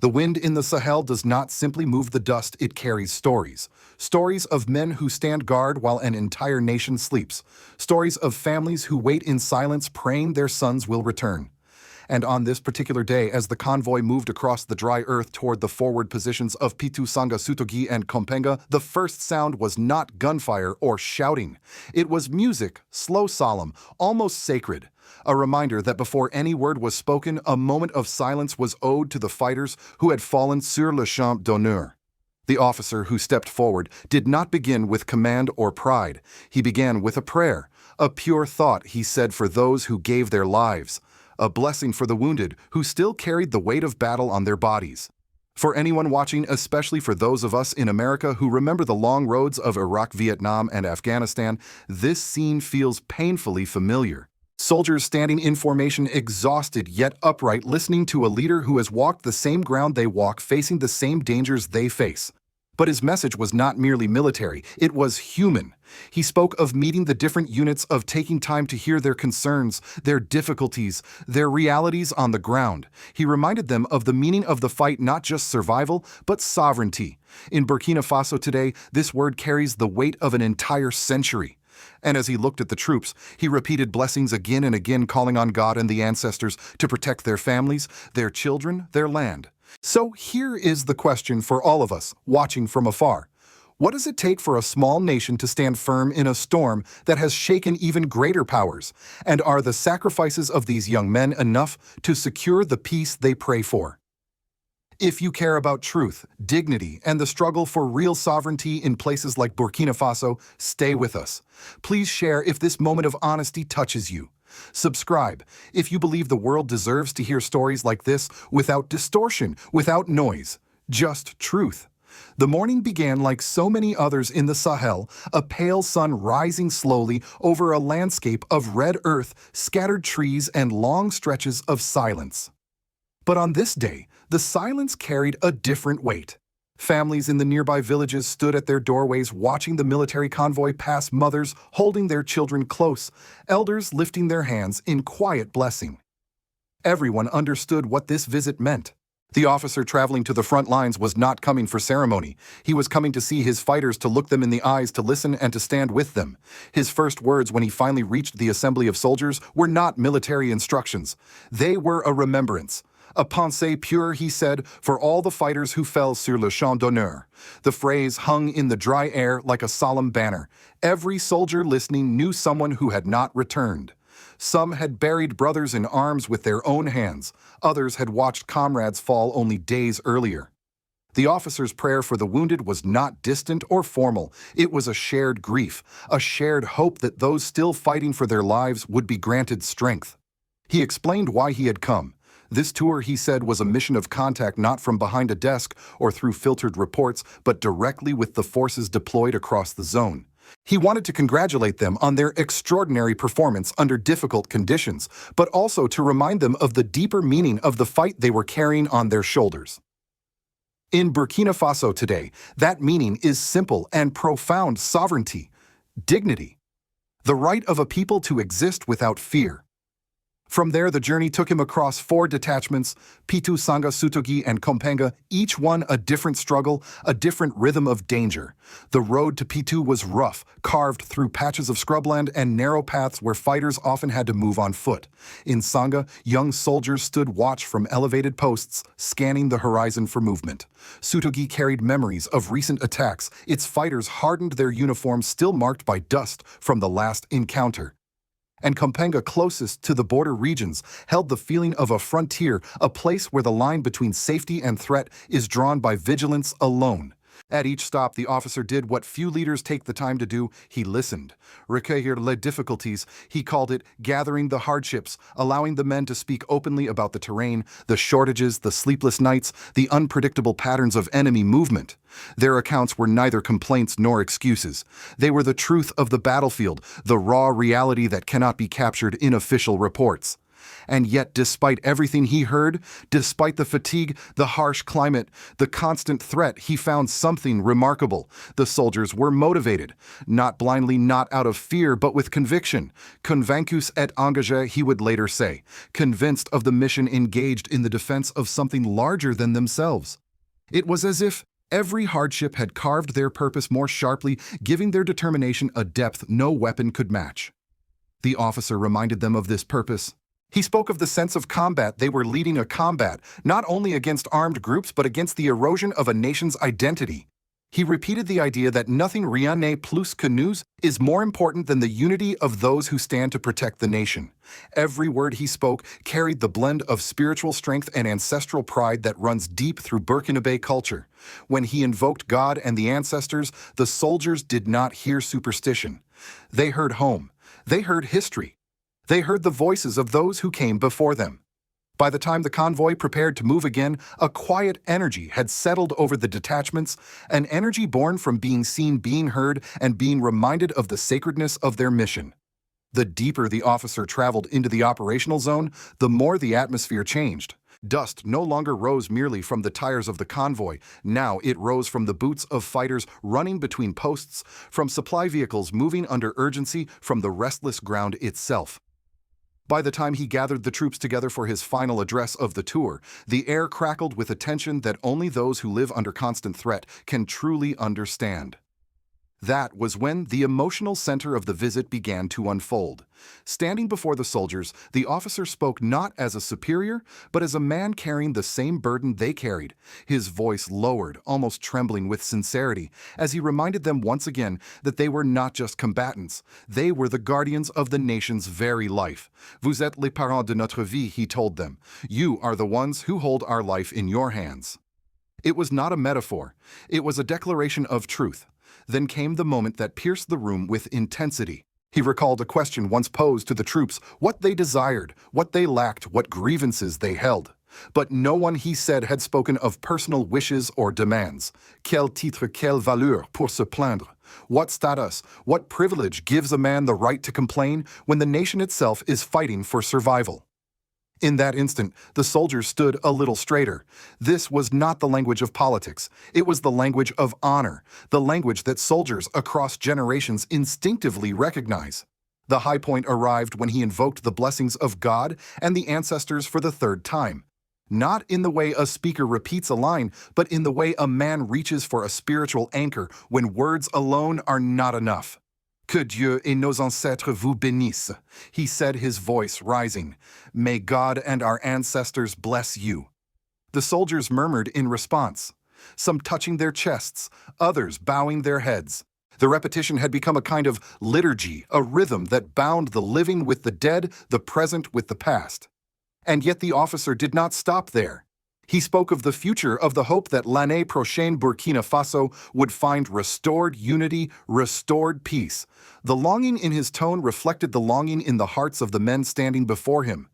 The wind in the Sahel does not simply move the dust, it carries stories. Stories of men who stand guard while an entire nation sleeps. Stories of families who wait in silence praying their sons will return. And on this particular day, as the convoy moved across the dry earth toward the forward positions of Pitou, Sanga, Sutogi, and Kompenga, the first sound was not gunfire or shouting. It was music, slow, solemn, almost sacred. A reminder that before any word was spoken, a moment of silence was owed to the fighters who had fallen sur le champ d'honneur. The officer who stepped forward did not begin with command or pride. He began with a prayer, a pure thought, he said, for those who gave their lives. A blessing for the wounded who still carried the weight of battle on their bodies. For anyone watching, especially for those of us in America who remember the long roads of Iraq, Vietnam, and Afghanistan, this scene feels painfully familiar. Soldiers standing in formation, exhausted yet upright, listening to a leader who has walked the same ground they walk, facing the same dangers they face. But his message was not merely military, it was human. He spoke of meeting the different units, of taking time to hear their concerns, their difficulties, their realities on the ground. He reminded them of the meaning of the fight, not just survival, but sovereignty. In Burkina Faso today, this word carries the weight of an entire century. And as he looked at the troops, he repeated blessings again and again, calling on God and the ancestors to protect their families, their children, their land. So here is the question for all of us watching from afar. What does it take for a small nation to stand firm in a storm that has shaken even greater powers? And are the sacrifices of these young men enough to secure the peace they pray for? If you care about truth, dignity, and the struggle for real sovereignty in places like Burkina Faso, stay with us. Please share if this moment of honesty touches you. Subscribe if you believe the world deserves to hear stories like this without distortion, without noise, just truth. The morning began like so many others in the Sahel, a pale sun rising slowly over a landscape of red earth, scattered trees, and long stretches of silence. But on this day, the silence carried a different weight. Families in the nearby villages stood at their doorways watching the military convoy pass, mothers holding their children close, elders lifting their hands in quiet blessing. Everyone understood what this visit meant. The officer traveling to the front lines was not coming for ceremony. He was coming to see his fighters, to look them in the eyes, to listen, and to stand with them. His first words when he finally reached the assembly of soldiers were not military instructions. They were a remembrance. A pensée pure, he said, for all the fighters who fell sur le champ d'honneur. The phrase hung in the dry air like a solemn banner. Every soldier listening knew someone who had not returned. Some had buried brothers in arms with their own hands. Others had watched comrades fall only days earlier. The officer's prayer for the wounded was not distant or formal. It was a shared grief, a shared hope that those still fighting for their lives would be granted strength. He explained why he had come. This tour, he said, was a mission of contact, not from behind a desk or through filtered reports, but directly with the forces deployed across the zone. He wanted to congratulate them on their extraordinary performance under difficult conditions, but also to remind them of the deeper meaning of the fight they were carrying on their shoulders. In Burkina Faso today, that meaning is simple and profound: sovereignty, dignity, the right of a people to exist without fear. From there, the journey took him across 4 detachments: Pitou, Sanga, Sutogi, and Kompenga, each one a different struggle, a different rhythm of danger. The road to Pitou was rough, carved through patches of scrubland and narrow paths where fighters often had to move on foot. In Sanga, young soldiers stood watch from elevated posts, scanning the horizon for movement. Sutogi carried memories of recent attacks. Its fighters hardened their uniforms, still marked by dust from the last encounter. And Kompenga, closest to the border regions, held the feeling of a frontier, a place where the line between safety and threat is drawn by vigilance alone. At each stop, the officer did what few leaders take the time to do. He listened. Recueillir les difficultés, he called it, gathering the hardships, allowing the men to speak openly about the terrain, the shortages, the sleepless nights, the unpredictable patterns of enemy movement. Their accounts were neither complaints nor excuses. They were the truth of the battlefield, the raw reality that cannot be captured in official reports. And yet, despite everything he heard, despite the fatigue, the harsh climate, the constant threat, he found something remarkable. The soldiers were motivated, not blindly, not out of fear, but with conviction. Convaincus et engagés, he would later say, convinced of the mission, engaged in the defense of something larger than themselves. It was as if every hardship had carved their purpose more sharply, giving their determination a depth no weapon could match. The officer reminded them of this purpose. He spoke of the sense of combat. They were leading a combat, not only against armed groups, but against the erosion of a nation's identity. He repeated the idea that nothing rien n'est plus que nous is more important than the unity of those who stand to protect the nation. Every word he spoke carried the blend of spiritual strength and ancestral pride that runs deep through Burkinabè culture. When he invoked God and the ancestors, the soldiers did not hear superstition. They heard home. They heard history. They heard the voices of those who came before them. By the time the convoy prepared to move again, a quiet energy had settled over the detachments, an energy born from being seen, being heard, and being reminded of the sacredness of their mission. The deeper the officer traveled into the operational zone, the more the atmosphere changed. Dust no longer rose merely from the tires of the convoy. Now it rose from the boots of fighters running between posts, from supply vehicles moving under urgency, from the restless ground itself. By the time he gathered the troops together for his final address of the tour, the air crackled with a tension that only those who live under constant threat can truly understand. That was when the emotional center of the visit began to unfold. Standing before the soldiers, the officer spoke not as a superior, but as a man carrying the same burden they carried. His voice lowered, almost trembling with sincerity, as he reminded them once again that they were not just combatants. They were the guardians of the nation's very life. Vous êtes les parents de notre vie, he told them. You are the ones who hold our life in your hands. It was not a metaphor. It was a declaration of truth. Then came the moment that pierced the room with intensity. He recalled a question once posed to the troops, what they desired, what they lacked, what grievances they held. But no one, he said, had spoken of personal wishes or demands. Quel titre, quelle valeur pour se plaindre? What status, what privilege gives a man the right to complain when the nation itself is fighting for survival? In that instant, the soldiers stood a little straighter. This was not the language of politics. It was the language of honor, the language that soldiers across generations instinctively recognize. The high point arrived when he invoked the blessings of God and the ancestors for the third time. Not in the way a speaker repeats a line, but in the way a man reaches for a spiritual anchor when words alone are not enough. Que Dieu et nos ancêtres vous bénissent, he said, his voice rising. May God and our ancestors bless you. The soldiers murmured in response, some touching their chests, others bowing their heads. The repetition had become a kind of liturgy, a rhythm that bound the living with the dead, the present with the past. And yet the officer did not stop there. He spoke of the future, of the hope that l'année prochaine Burkina Faso would find restored unity, restored peace. The longing in his tone reflected the longing in the hearts of the men standing before him.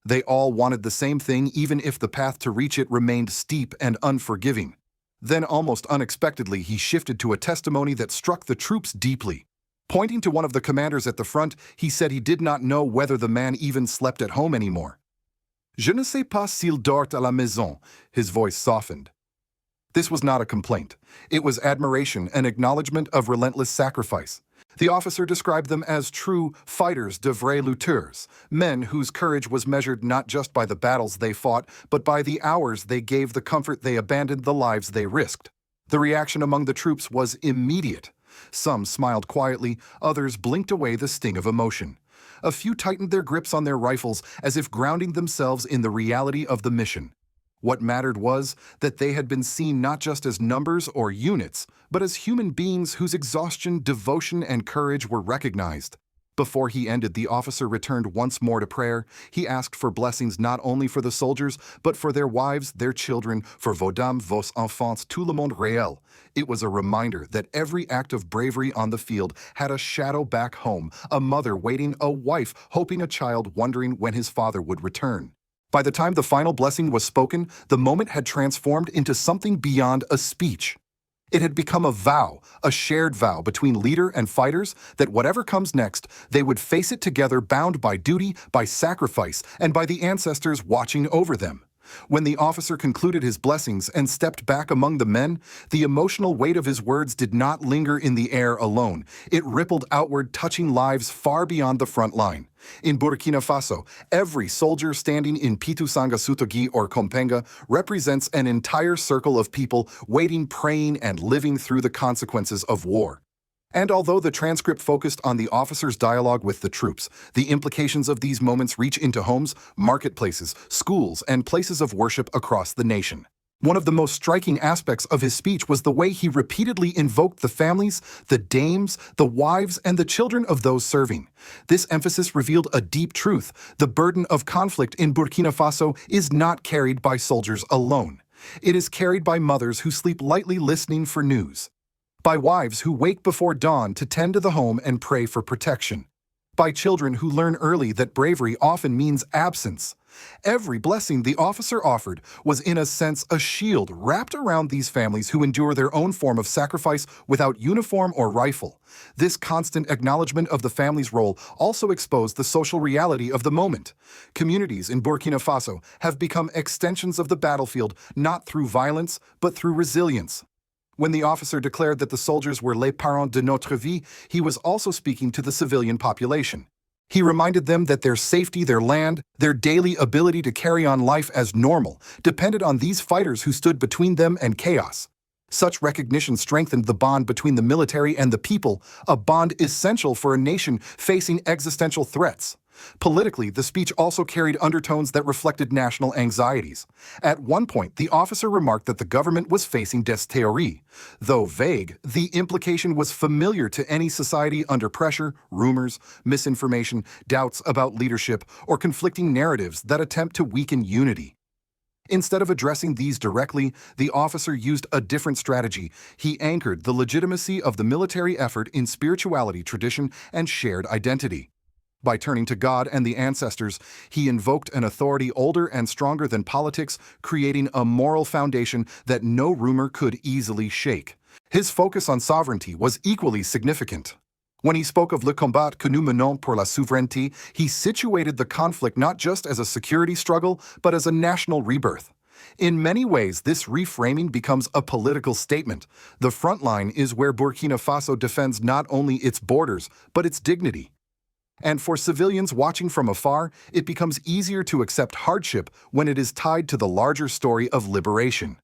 They all wanted the same thing, even if the path to reach it remained steep and unforgiving. Then, almost unexpectedly, he shifted to a testimony that struck the troops deeply. Pointing to one of the commanders at the front, he said he did not know whether the man even slept at home anymore. Je ne sais pas s'il dort à la maison, his voice softened. This was not a complaint. It was admiration, an acknowledgement of relentless sacrifice. The officer described them as true fighters, de vrais lutteurs, men whose courage was measured not just by the battles they fought, but by the hours they gave, the comfort they abandoned, the lives they risked. The reaction among the troops was immediate. Some smiled quietly, others blinked away the sting of emotion. A few tightened their grips on their rifles as if grounding themselves in the reality of the mission. What mattered was that they had been seen not just as numbers or units, but as human beings whose exhaustion, devotion, and courage were recognized. Before he ended, the officer returned once more to prayer. He asked for blessings not only for the soldiers, but for their wives, their children, for vos dames, vos enfants, tout le monde réel. It was a reminder that every act of bravery on the field had a shadow back home, a mother waiting, a wife hoping, a child wondering when his father would return. By the time the final blessing was spoken, the moment had transformed into something beyond a speech. It had become a vow, a shared vow between leader and fighters that whatever comes next, they would face it together, bound by duty, by sacrifice, and by the ancestors watching over them. When the officer concluded his blessings and stepped back among the men, the emotional weight of his words did not linger in the air alone. It rippled outward, touching lives far beyond the front line. In Burkina Faso, every soldier standing in Pitou, Sanga, Sutogi, or Kompenga represents an entire circle of people waiting, praying, and living through the consequences of war. And although the transcript focused on the officer's dialogue with the troops, the implications of these moments reach into homes, marketplaces, schools, and places of worship across the nation. One of the most striking aspects of his speech was the way he repeatedly invoked the families, the dames, the wives, and the children of those serving. This emphasis revealed a deep truth: the burden of conflict in Burkina Faso is not carried by soldiers alone. It is carried by mothers who sleep lightly listening for news, by wives who wake before dawn to tend to the home and pray for protection, by children who learn early that bravery often means absence. Every blessing the officer offered was in a sense a shield wrapped around these families who endure their own form of sacrifice without uniform or rifle. This constant acknowledgement of the family's role also exposed the social reality of the moment. Communities in Burkina Faso have become extensions of the battlefield, not through violence, but through resilience. When the officer declared that the soldiers were les parents de notre vie, he was also speaking to the civilian population. He reminded them that their safety, their land, their daily ability to carry on life as normal depended on these fighters who stood between them and chaos. Such recognition strengthened the bond between the military and the people, a bond essential for a nation facing existential threats. Politically, the speech also carried undertones that reflected national anxieties. At one point, the officer remarked that the government was facing des théories. Though vague, the implication was familiar to any society under pressure: rumors, misinformation, doubts about leadership, or conflicting narratives that attempt to weaken unity. Instead of addressing these directly, the officer used a different strategy. He anchored the legitimacy of the military effort in spirituality, tradition, and shared identity. By turning to God and the ancestors, he invoked an authority older and stronger than politics, creating a moral foundation that no rumor could easily shake. His focus on sovereignty was equally significant. When he spoke of le combat que nous menons pour la souveraineté, he situated the conflict not just as a security struggle, but as a national rebirth. In many ways, this reframing becomes a political statement. The front line is where Burkina Faso defends not only its borders, but its dignity. And for civilians watching from afar, it becomes easier to accept hardship when it is tied to the larger story of liberation.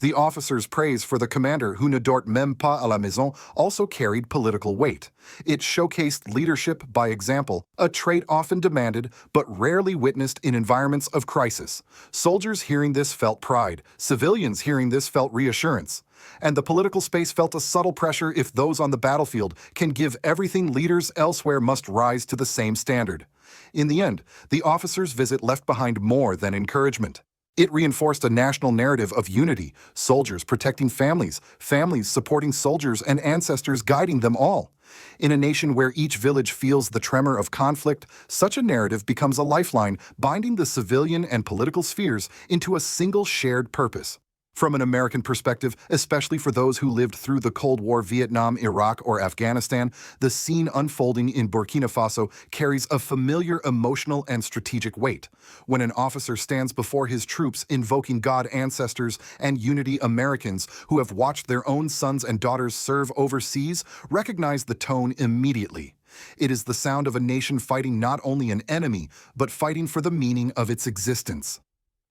The officer's praise for the commander who ne dort même pas à la maison also carried political weight. It showcased leadership by example, a trait often demanded but rarely witnessed in environments of crisis. Soldiers hearing this felt pride, civilians hearing this felt reassurance. And the political space felt a subtle pressure: if those on the battlefield can give everything, leaders elsewhere must rise to the same standard. In the end, the officer's visit left behind more than encouragement. It reinforced a national narrative of unity: soldiers protecting families, families supporting soldiers, and ancestors guiding them all. In a nation where each village feels the tremor of conflict, such a narrative becomes a lifeline, binding the civilian and political spheres into a single shared purpose. From an American perspective, especially for those who lived through the Cold War, Vietnam, Iraq, or Afghanistan, the scene unfolding in Burkina Faso carries a familiar emotional and strategic weight. When an officer stands before his troops invoking God, ancestors, and unity, Americans who have watched their own sons and daughters serve overseas recognize the tone immediately. It is the sound of a nation fighting not only an enemy, but fighting for the meaning of its existence.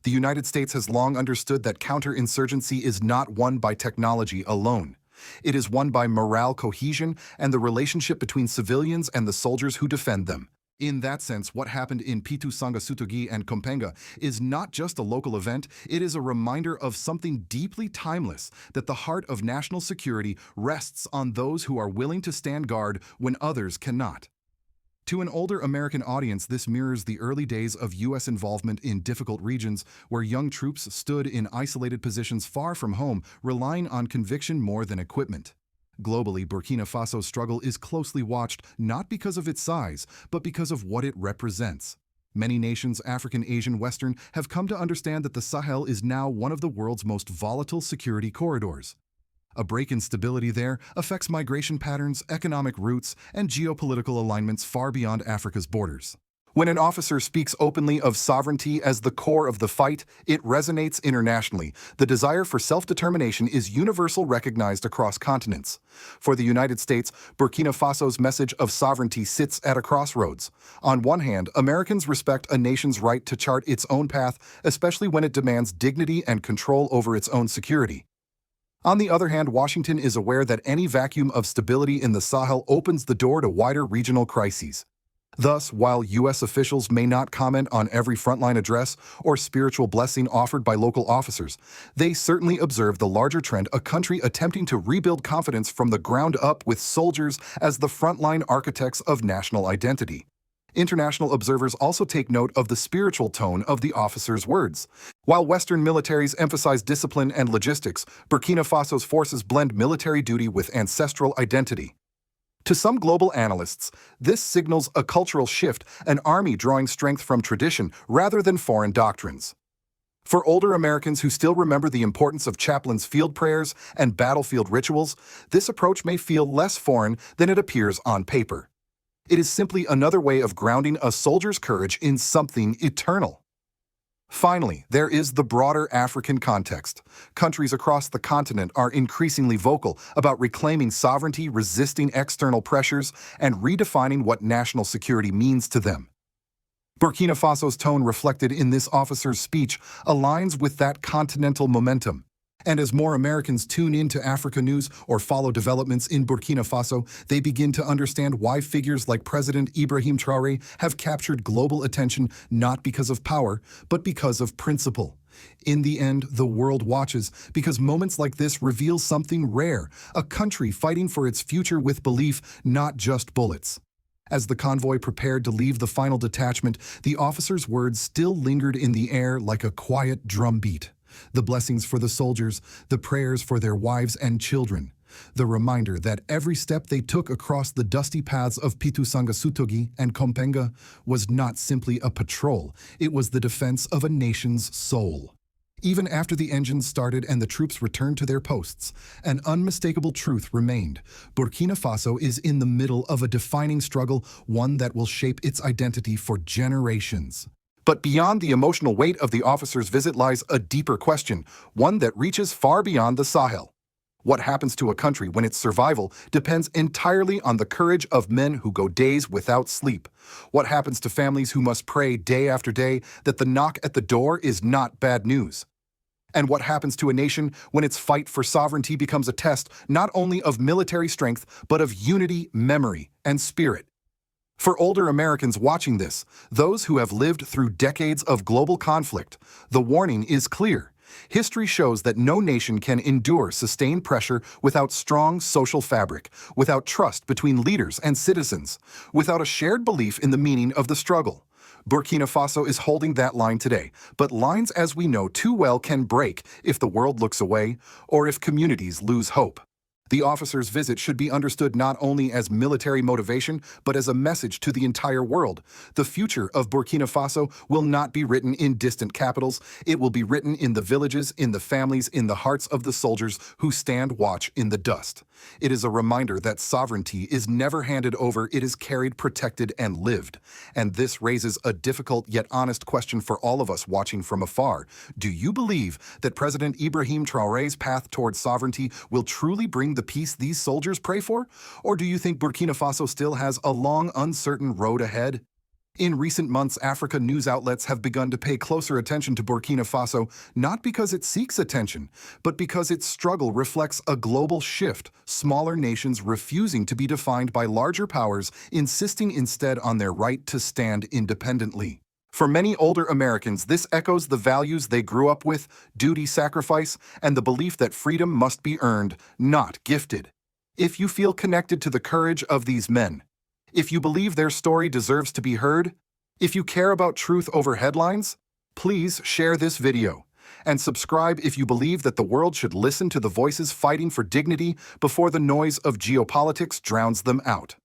The United States has long understood that counterinsurgency is not won by technology alone. It is won by morale, cohesion, and the relationship between civilians and the soldiers who defend them. In that sense, what happened in Pitou, Sanga, Sutogi, and Kompenga is not just a local event, it is a reminder of something deeply timeless: that the heart of national security rests on those who are willing to stand guard when others cannot. To an older American audience, this mirrors the early days of U.S. involvement in difficult regions where young troops stood in isolated positions far from home, relying on conviction more than equipment. Globally, Burkina Faso's struggle is closely watched not because of its size, but because of what it represents. Many nations, African, Asian, Western, have come to understand that the Sahel is now one of the world's most volatile security corridors. A break in stability there affects migration patterns, economic routes, and geopolitical alignments far beyond Africa's borders. When an officer speaks openly of sovereignty as the core of the fight, it resonates internationally. The desire for self-determination is universal, recognized across continents. For the United States, Burkina Faso's message of sovereignty sits at a crossroads. On one hand, Americans respect a nation's right to chart its own path, especially when it demands dignity and control over its own security. On the other hand, Washington is aware that any vacuum of stability in the Sahel opens the door to wider regional crises. Thus, while U.S. officials may not comment on every frontline address or spiritual blessing offered by local officers, they certainly observe the larger trend: a country attempting to rebuild confidence from the ground up with soldiers as the frontline architects of national identity. International observers also take note of the spiritual tone of the officers' words. While Western militaries emphasize discipline and logistics, Burkina Faso's forces blend military duty with ancestral identity. To some global analysts, this signals a cultural shift, an army drawing strength from tradition rather than foreign doctrines. For older Americans who still remember the importance of chaplains' field prayers and battlefield rituals, this approach may feel less foreign than it appears on paper. It is simply another way of grounding a soldier's courage in something eternal. Finally, there is the broader African context. Countries across the continent are increasingly vocal about reclaiming sovereignty, resisting external pressures, and redefining what national security means to them. Burkina Faso's tone reflected in this officer's speech aligns with that continental momentum. And as more Americans tune in to Africa news or follow developments in Burkina Faso, they begin to understand why figures like President Ibrahim Traoré have captured global attention, not because of power, but because of principle. In the end, the world watches because moments like this reveal something rare: a country fighting for its future with belief, not just bullets. As the convoy prepared to leave the final detachment, the officer's words still lingered in the air like a quiet drumbeat. The blessings for the soldiers, the prayers for their wives and children, the reminder that every step they took across the dusty paths of Pitou, Sanga, Sutogi, and Kompenga was not simply a patrol, it was the defense of a nation's soul. Even after the engines started and the troops returned to their posts, an unmistakable truth remained: Burkina Faso is in the middle of a defining struggle, one that will shape its identity for generations. But beyond the emotional weight of the officer's visit lies a deeper question, one that reaches far beyond the Sahel. What happens to a country when its survival depends entirely on the courage of men who go days without sleep? What happens to families who must pray day after day that the knock at the door is not bad news? And what happens to a nation when its fight for sovereignty becomes a test not only of military strength, but of unity, memory, and spirit? For older Americans watching this, those who have lived through decades of global conflict, the warning is clear. History shows that no nation can endure sustained pressure without strong social fabric, without trust between leaders and citizens, without a shared belief in the meaning of the struggle. Burkina Faso is holding that line today, but lines, as we know too well, can break if the world looks away or if communities lose hope. The officer's visit should be understood not only as military motivation, but as a message to the entire world. The future of Burkina Faso will not be written in distant capitals. It will be written in the villages, in the families, in the hearts of the soldiers who stand watch in the dust. It is a reminder that sovereignty is never handed over, it is carried, protected, and lived. And this raises a difficult yet honest question for all of us watching from afar. Do you believe that President Ibrahim Traoré's path towards sovereignty will truly bring the peace these soldiers pray for? Or do you think Burkina Faso still has a long, uncertain road ahead? In recent months, Africa news outlets have begun to pay closer attention to Burkina Faso, not because it seeks attention, but because its struggle reflects a global shift, smaller nations refusing to be defined by larger powers, insisting instead on their right to stand independently. For many older Americans, this echoes the values they grew up with: duty, sacrifice, and the belief that freedom must be earned, not gifted. If you feel connected to the courage of these men, if you believe their story deserves to be heard, if you care about truth over headlines, please share this video and subscribe if you believe that the world should listen to the voices fighting for dignity before the noise of geopolitics drowns them out.